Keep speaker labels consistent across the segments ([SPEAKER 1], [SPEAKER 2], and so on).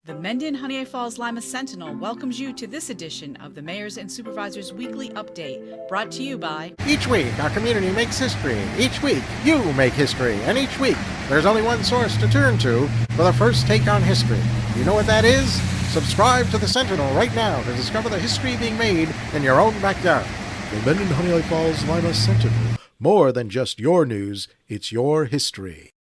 [SPEAKER 1] The Mendon-Honeoye Falls-Lima Sentinel welcomes you to this edition of the Mayors and Supervisors Weekly Update, brought to you by...
[SPEAKER 2] Each week, our community makes history. Each week, you make history. And each week, there's only one source to turn to for the first take on history. You know what that is? Subscribe to the Sentinel right now to discover the history being made in your own backyard.
[SPEAKER 3] The Mendon-Honeoye Falls-Lima Sentinel. More than just your news, it's your history.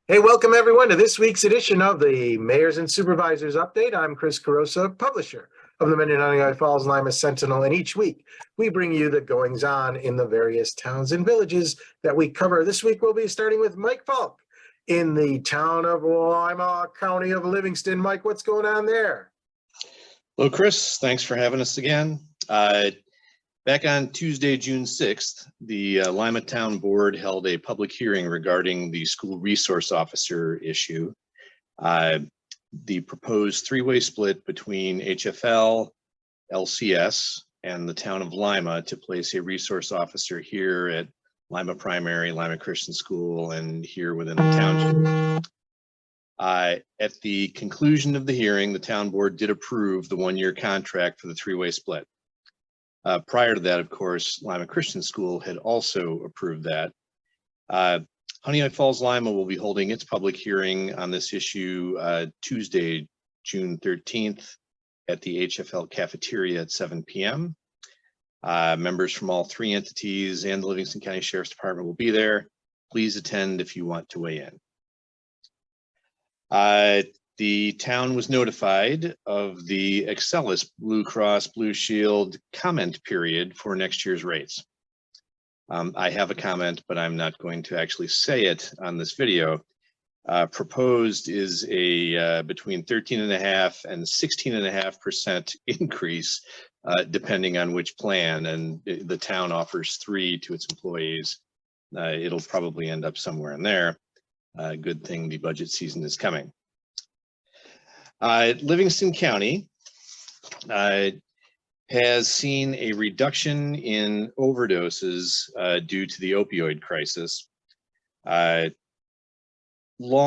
[SPEAKER 4] Hey, welcome everyone to this week's edition of the Mayors and Supervisors Update. I'm Chris Carosa, publisher of the Mendon-Honeoye Falls-Lima Sentinel, and each week we bring you the goings-on in the various towns and villages that we cover. This week we'll be starting with Mike Falk in the town of Lima, county of Livingston. Mike, what's going on there?
[SPEAKER 5] Hello, Chris. Thanks for having us again. Back on Tuesday, June 6th, the Lima Town Board held a public hearing regarding the school resource officer issue. The proposed three-way split between HFL, LCS, and the town of Lima to place a resource officer here at Lima Primary, Lima Christian School, and here within the township. At the conclusion of the hearing, the town board did approve the one-year contract for the three-way split. Prior to that, of course, Lima Christian School had also approved that. Honeoye Falls-Lima will be holding its public hearing on this issue Tuesday, June 13th at the HFL cafeteria at 7 p.m. Members from all three entities and the Livingston County Sheriff's Department will be there. Please attend if you want to weigh in. The town was notified of the Excelis Blue Cross Blue Shield comment period for next year's rates. I have a comment, but I'm not going to actually say it on this video. Proposed is a between 13.5% and 16.5% increase, depending on which plan, and the town offers 3 to its employees. It'll probably end up somewhere in there. Good thing the budget season is coming. Livingston County has seen a reduction in overdoses due to the opioid crisis. Law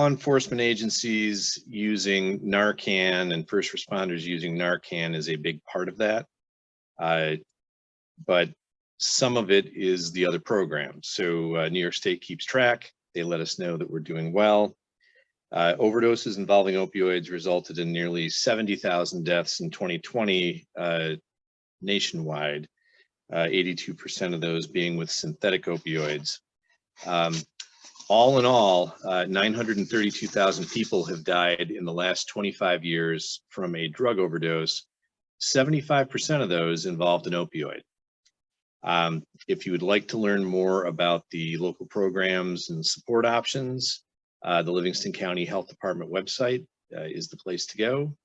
[SPEAKER 5] enforcement agencies using Narcan and first responders using Narcan is a big part of that. But some of it is the other programs. So New York State keeps track. They let us know that we're doing well. Overdoses involving opioids resulted in nearly 70,000 deaths in 2020 nationwide, 82% of those being with synthetic opioids. All in all, 932,000 people have died in the last 25 years from a drug overdose. 75% of those involved an opioid. If you would like to learn more about the local programs and support options, the Livingston County Health Department website is the place to go,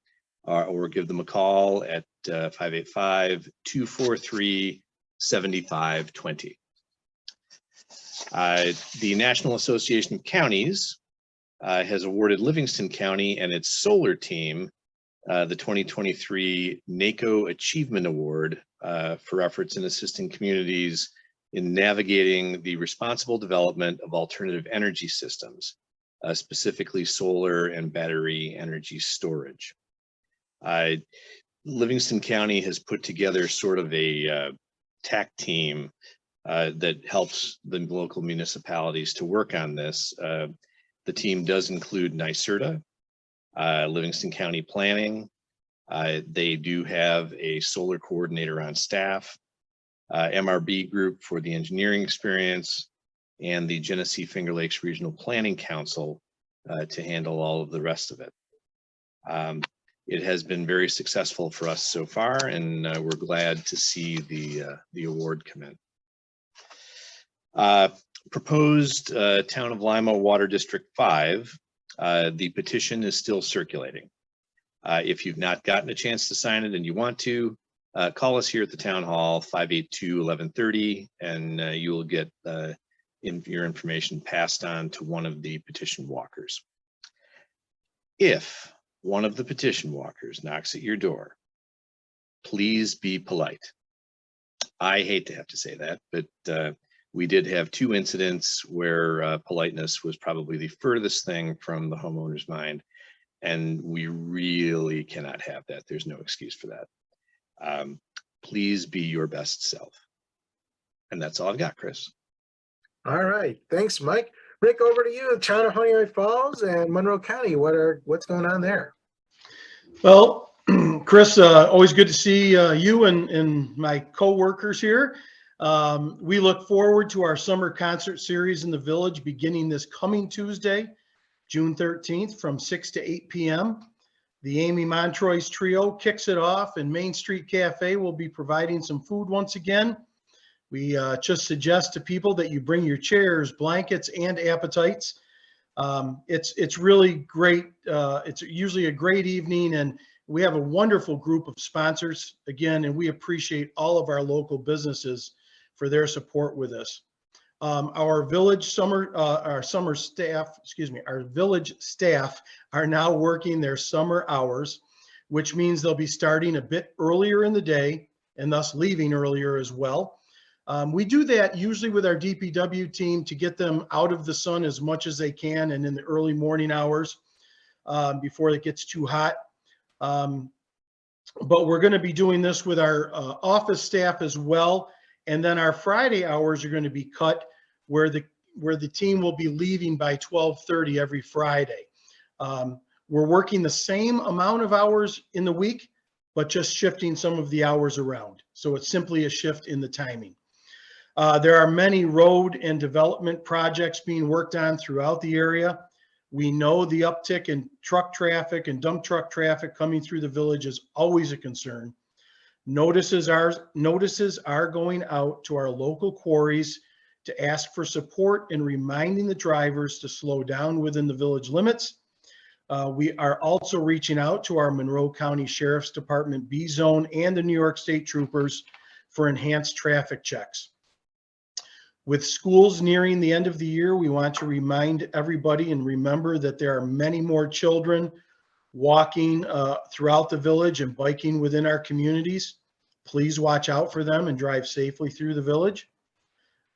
[SPEAKER 5] or give them a call at 585-243-7520. The National Association of Counties has awarded Livingston County and its solar team the 2023 NACO Achievement Award for efforts in assisting communities in navigating the responsible development of alternative energy systems. Specifically solar and battery energy storage. Livingston County has put together sort of a TAC team that helps the local municipalities to work on this. The team does include NYSERDA, Livingston County Planning. They do have a solar coordinator on staff, MRB Group for the engineering experience, and the Genesee Finger Lakes Regional Planning Council to handle all of the rest of it. It has been very successful for us so far, and we're glad to see the award come in. Proposed Town of Lima Water District 5, the petition is still circulating. If you've not gotten a chance to sign it and you want to, call us here at the Town Hall, 582-1130, and you will get your information passed on to one of the petition walkers. If one of the petition walkers knocks at your door, please be polite. I hate to have to say that, but we did have 2 incidents where politeness was probably the furthest thing from the homeowner's mind, And we really cannot have that. There's no excuse for that. Please be your best self. And that's all I've got, Chris.
[SPEAKER 4] All right. Thanks, Mike. Rick, over to you. Town of Honeoye Falls and Monroe County. What's going on there?
[SPEAKER 6] Well, Chris, always good to see you and my co-workers here. We look forward to our summer concert series in the village beginning this coming Tuesday, June 13th from 6 to 8 p.m. The Amy Montroy's Trio kicks it off, and Main Street Cafe will be providing some food once again. We just suggest to people that you bring your chairs, blankets, and appetites. It's really great. It's usually a great evening, and we have a wonderful group of sponsors again, and we appreciate all of our local businesses for their support with us. Our village staff are now working their summer hours, which means they'll be starting a bit earlier in the day and thus leaving earlier as well. We do that usually with our DPW team to get them out of the sun as much as they can and in the early morning hours before it gets too hot. But we're going to be doing this with our office staff as well. And then our Friday hours are going to be cut where the team will be leaving by 12:30 every Friday. We're working the same amount of hours in the week, but just shifting some of the hours around. So it's simply a shift in the timing. There are many road and development projects being worked on throughout the area. We know the uptick in truck traffic and dump truck traffic coming through the village is always a concern. Notices are going out to our local quarries to ask for support and reminding the drivers to slow down within the village limits. We are also reaching out to our Monroe County Sheriff's Department B Zone and the New York State Troopers for enhanced traffic checks. With schools nearing the end of the year, we want to remind everybody and remember that there are many more children walking throughout the village and biking within our communities. Please watch out for them and drive safely through the village.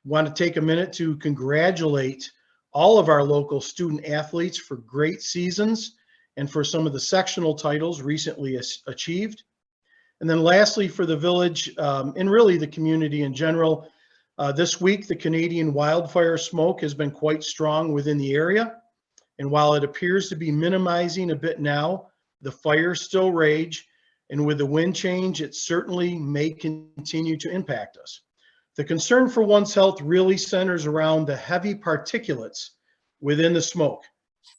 [SPEAKER 6] Want to take a minute to congratulate all of our local student athletes for great seasons and for some of the sectional titles recently achieved. And then lastly, for the village and really the community in general, this week, the Canadian wildfire smoke has been quite strong within the area. And while it appears to be minimizing a bit now, the fires still rage. And with the wind change, it certainly may continue to impact us. The concern for one's health really centers around the heavy particulates within the smoke.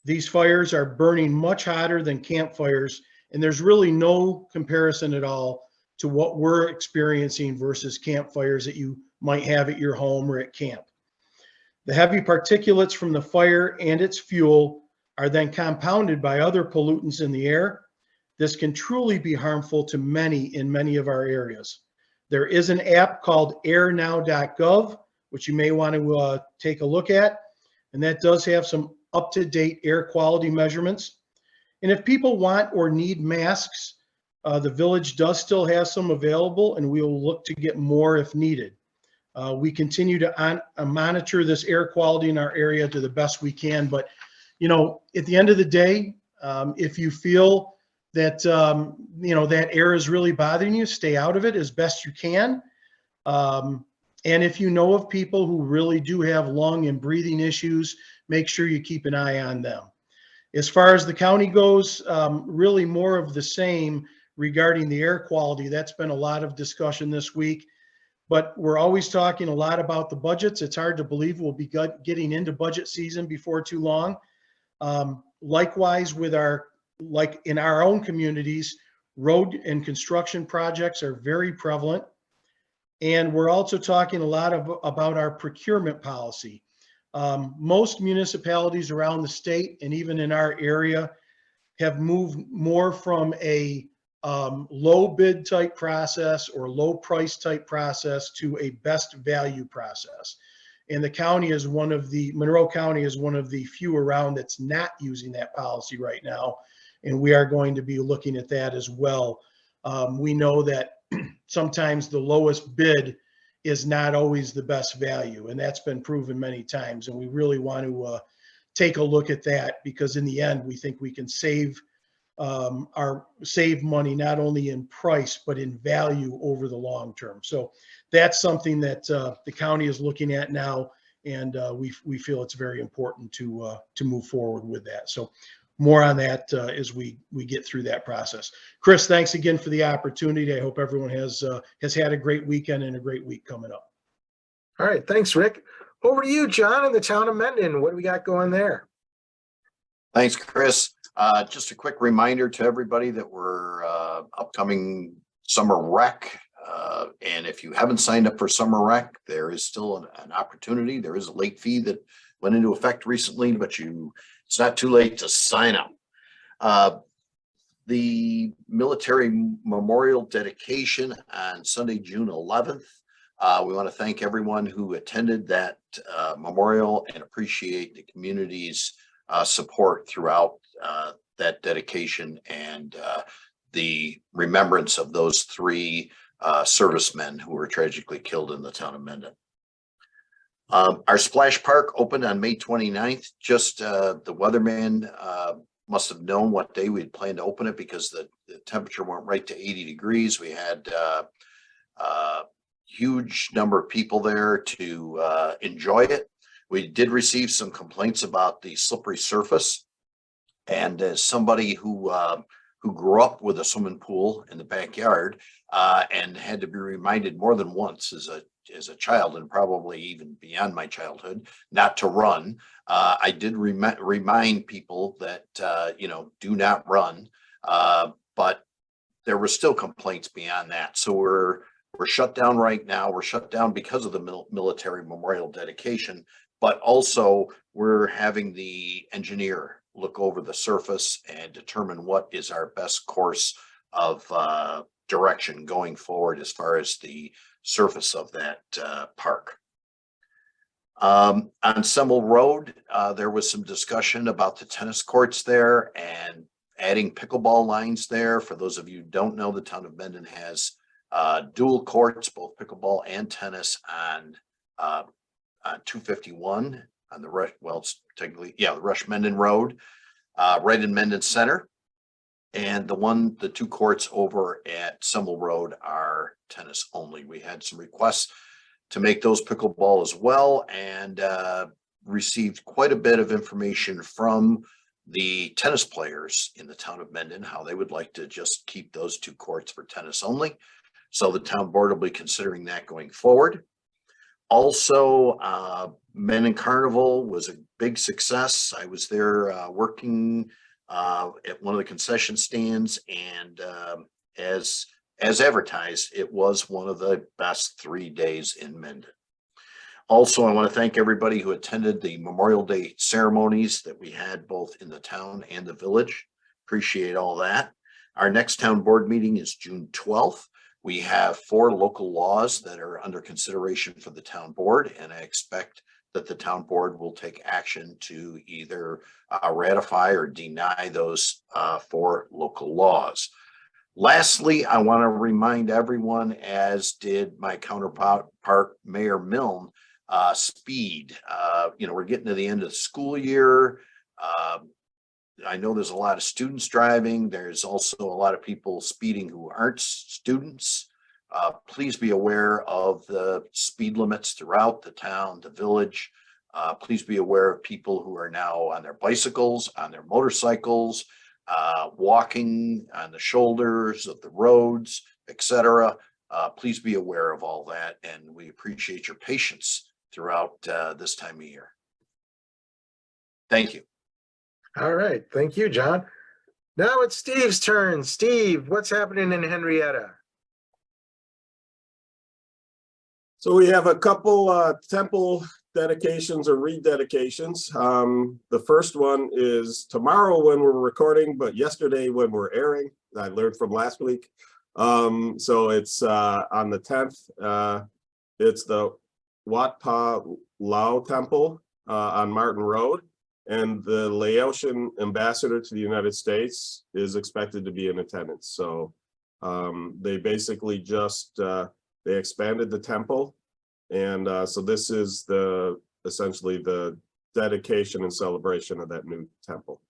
[SPEAKER 6] These fires are burning much hotter than campfires, and there's really no comparison at all to what we're experiencing versus campfires that you might have at your home or at camp. The heavy particulates from the fire and its fuel are then compounded by other pollutants in the air. This can truly be harmful to many in many of our areas. There is an app called airnow.gov, which you may want to take a look at, and that does have some up-to-date air quality measurements. And if people want or need masks, the village does still have some available, and we will look to get more if needed. We continue to monitor this air quality in our area to the best we can. But, you know, at the end of the day, if you feel that, you know, that air is really bothering you, stay out of it as best you can. And if you know of people who really do have lung and breathing issues, make sure you keep an eye on them. As far as the county goes, really more of the same regarding the air quality. That's been a lot of discussion this week. But we're always talking a lot about the budgets. It's hard to believe we'll be getting into budget season before too long. Likewise, with like in our own communities, road and construction projects are very prevalent. And we're also talking a lot about our procurement policy. Most municipalities around the state and even in our area have moved more from a low bid type process or low price type process to a best value process. And the county is Monroe County is one of the few around that's not using that policy right now. And we are going to be looking at that as well. We know that sometimes the lowest bid is not always the best value, and that's been proven many times. And we really want to take a look at that, because in the end, we think we can save are save money not only in price but in value over the long term. So that's something that the county is looking at now, and we feel it's very important to move forward with that. So more on that as we get through that process. Chris, thanks again for the opportunity. I hope everyone has had a great weekend and a great week coming up.
[SPEAKER 4] All right, thanks, Rick. Over to you, John, in the town of Mendon. What do we got going there?
[SPEAKER 7] Thanks, Chris. Just a quick reminder to everybody that we're upcoming summer rec. And if you haven't signed up for summer rec, there is still an opportunity. There is a late fee that went into effect recently, but it's not too late to sign up. The military memorial dedication on Sunday, June 11th. We want to thank everyone who attended that memorial and appreciate the community's support throughout that dedication and the remembrance of those three servicemen who were tragically killed in the town of Mendon. Our splash park opened on May 29th. Just the weatherman must have known what day we'd planned to open it because the temperature went right to 80 degrees. We had huge number of people there to enjoy it. We did receive some complaints about the slippery surface. And as somebody who grew up with a swimming pool in the backyard and had to be reminded more than once as a child, and probably even beyond my childhood, not to run, I did remind people that do not run. But there were still complaints beyond that. So we're shut down right now. We're shut down because of the military memorial dedication, but also we're having the engineer look over the surface and determine what is our best course of direction going forward as far as the surface of that park. On Semmel Road, there was some discussion about the tennis courts there and adding pickleball lines there. For those of you who don't know, the town of Mendon has dual courts, both pickleball and tennis on 251 on the it's technically, the Rush Mendon Road, right in Mendon Center. And the two courts over at Semmel Road are tennis only. We had some requests to make those pickleball as well, and received quite a bit of information from the tennis players in the town of Mendon, how they would like to just keep those two courts for tennis only. So the town board will be considering that going forward. Also, Mendon Carnival was a big success. I was there working at one of the concession stands, and as advertised, it was one of the best 3 days in Mendon. Also, I want to thank everybody who attended the Memorial Day ceremonies that we had both in the town and the village. Appreciate all that. Our next town board meeting is June 12th. We have 4 local laws that are under consideration for the town board, and I expect that the town board will take action to either ratify or deny those 4 local laws. Lastly, I want to remind everyone, as did my counterpart, Mayor Milne, speed. We're getting to the end of the school year. I know there's a lot of students driving. There's also a lot of people speeding who aren't students. Please be aware of the speed limits throughout the town, the village. Please be aware of people who are now on their bicycles, on their motorcycles, walking on the shoulders of the roads, etc. Please be aware of all that, and we appreciate your patience throughout this time of year. Thank you.
[SPEAKER 4] All right. Thank you, John. Now it's Steve's turn. Steve, what's happening in Henrietta?
[SPEAKER 8] So we have a couple temple dedications or rededications. The first one is tomorrow when we're recording, but yesterday when we're airing. I learned from last week. So it's on the 10th. It's the Wat Pa Lao Temple on Martin Road. And the Laotian ambassador to the United States is expected to be in attendance. So they basically just, they expanded the temple. And so this is essentially the dedication and celebration of that new temple.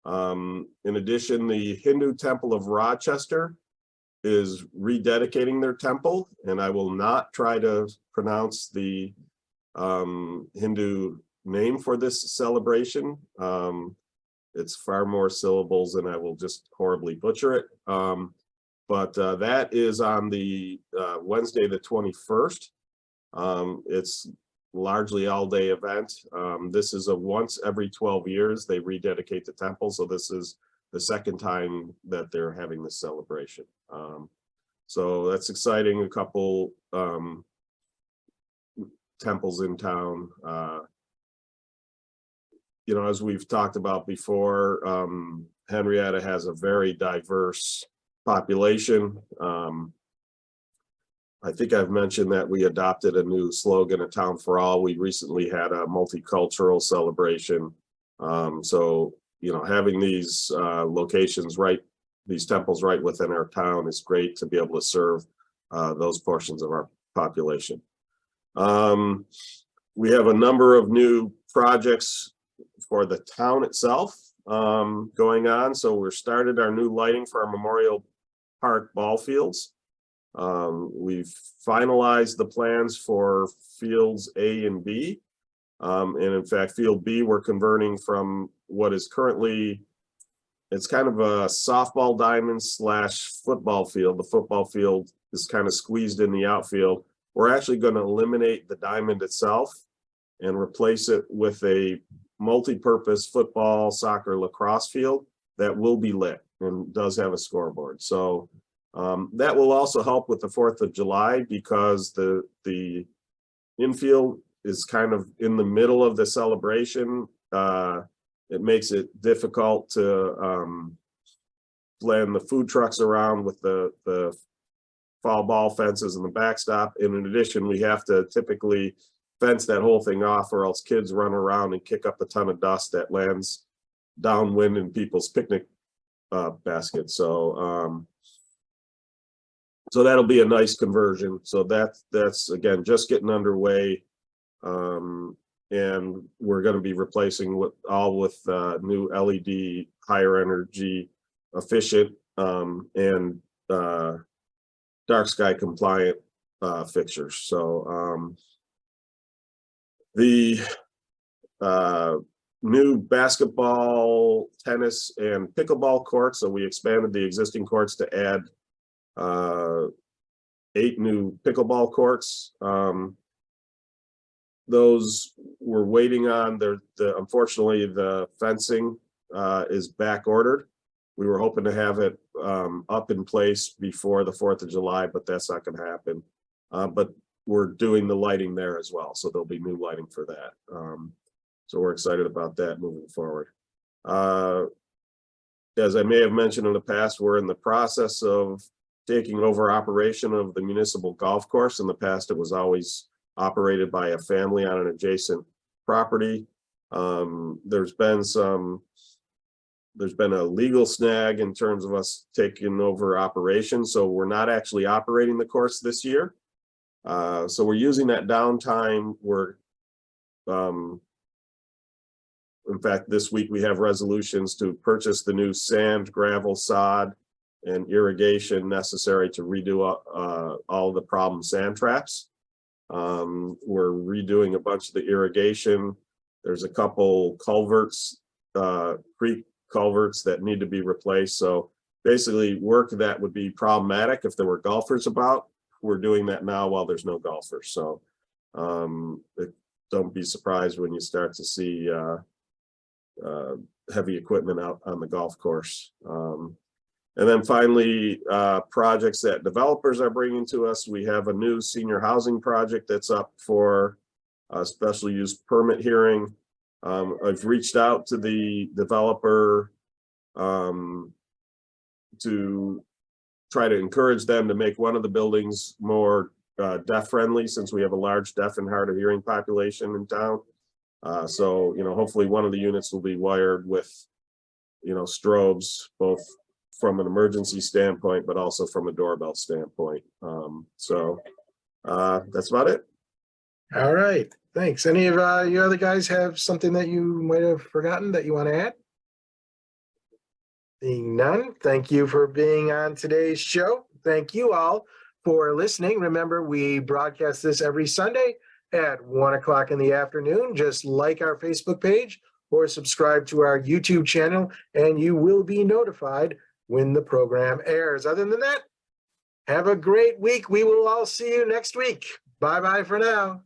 [SPEAKER 8] In addition, the Hindu Temple of Rochester is rededicating their temple, and I will not try to pronounce the Hindu name for this celebration. It's far more syllables and I will just horribly butcher it. But that is on the Wednesday, the 21st. It's largely all-day event. This is a once every 12 years they rededicate the temple, so this is the second time that they're having this celebration. So that's exciting. A couple temples in town. You know, as we've talked about before, Henrietta has a very diverse population. I think I've mentioned that we adopted a new slogan, "A Town for All." We recently had a multicultural celebration. So, you know, having these locations right, these temples right within our town is great to be able to serve those portions of our population. We have a number of new projects for the town itself going on. So we're started our new lighting for our Memorial Park ball fields. We've finalized the plans for fields A and B. And in fact, field B, we're converting from what is currently, it's kind of a softball diamond / football field. The football field is kind of squeezed in the outfield. We're actually going to eliminate the diamond itself and replace it with a multi-purpose football, soccer, lacrosse field that will be lit and does have a scoreboard. So that will also help with the 4th of July because the infield is kind of in the middle of the celebration. It makes it difficult to blend the food trucks around with the foul ball fences and the backstop. And in addition, we have to typically fence that whole thing off or else kids run around and kick up a ton of dust that lands downwind in people's picnic baskets. So so that'll be a nice conversion. So that's again just getting underway, and we're going to be replacing with new LED, higher energy efficient and dark sky compliant fixtures. So the new basketball, tennis, and pickleball courts. So we expanded the existing courts to add 8 new pickleball courts. Those we're waiting on. Unfortunately, the fencing is back ordered. We were hoping to have it up in place before the 4th of July, but that's not going to happen. But we're doing the lighting there as well, so there'll be new lighting for that. So we're excited about that moving forward. As I may have mentioned in the past, we're in the process of taking over operation of the municipal golf course. In the past, it was always operated by a family on an adjacent property. There's been a legal snag in terms of us taking over operation, so we're not actually operating the course this year. So we're using that downtime. In fact, this week we have resolutions to purchase the new sand, gravel, sod, and irrigation necessary to redo all the problem sand traps. We're redoing a bunch of the irrigation. There's a couple culverts, creek culverts that need to be replaced. So basically work that would be problematic if there were golfers about. We're doing that now while there's no golfers. So don't be surprised when you start to see heavy equipment out on the golf course. And then finally, projects that developers are bringing to us. We have a new senior housing project that's up for a special use permit hearing. I've reached out to the developer to try to encourage them to make one of the buildings more deaf friendly, since we have a large deaf and hard of hearing population in town. So, you know, hopefully one of the units will be wired with, you know, strobes, both from an emergency standpoint, but also from a doorbell standpoint. So that's about it.
[SPEAKER 4] All right, thanks. Any of you other guys have something that you might have forgotten that you want to add? Seeing none, thank you for being on today's show. Thank you all for listening. Remember, we broadcast this every Sunday at 1 o'clock in the afternoon. Just like our Facebook page or subscribe to our YouTube channel, and you will be notified when the program airs. Other than that, have a great week. We will all see you next week. Bye-bye for now.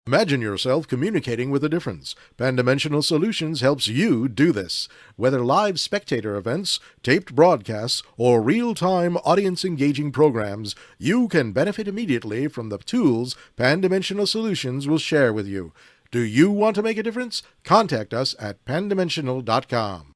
[SPEAKER 3] Imagine yourself communicating with a difference. Pan-Dimensional Solutions helps you do this. Whether live spectator events, taped broadcasts, or real-time audience-engaging programs, you can benefit immediately from the tools Pan-Dimensional Solutions will share with you. Do you want to make a difference? Contact us at pandimensional.com.